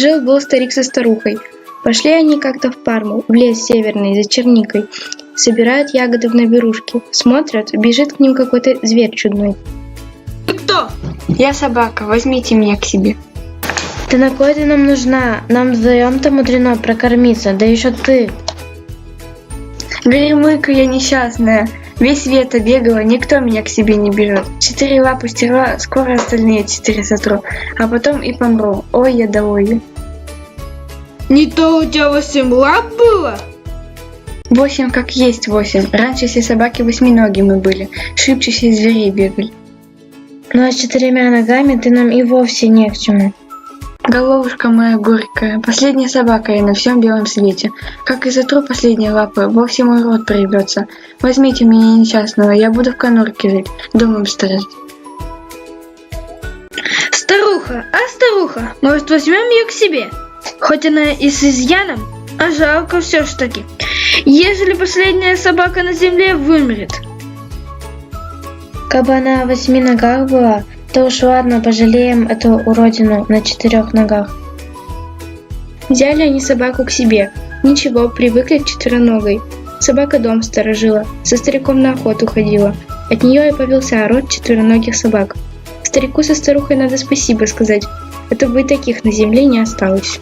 Жил-был старик со старухой. Пошли они как-то в Парму, в лес северный, за черникой. Собирают ягоды в наберушки. Смотрят, бежит к ним какой-то зверь чудной. Ты кто? Я собака, возьмите меня к себе. Да на кой ты нам нужна? Нам вдвоем-то мудрено прокормиться, да еще ты. Горемыка я несчастная. Весь свет обегала, никто меня к себе не берет. 4 лапы стерла, скоро остальные 4 сотру, а потом и помру. Ой, я да ой. Не то у тебя 8 лап было? 8 как есть 8. Раньше все собаки восьминогими были, шибче все зверей бегали. Ну а с 4 ногами ты нам и вовсе не к чему. Головушка моя горькая, последняя собака я на всем белом свете. Как и затру последние лапы, вовсе мой рот проебется. Возьмите меня несчастного, я буду в конурке жить, домом сторожить. Старуха, может, возьмем ее к себе? Хоть она и с изъяном, а жалко все ж таки. Ежели последняя собака на земле вымрет. Кабы она о 8 ногах была, то уж ладно, пожалеем эту уродину на 4 ногах. Взяли они собаку к себе. Ничего, привыкли к четвероногой. Собака дом сторожила, со стариком на охоту ходила. От нее и повелся род четвероногих собак. Старику со старухой надо спасибо сказать, а то бы и таких на земле не осталось.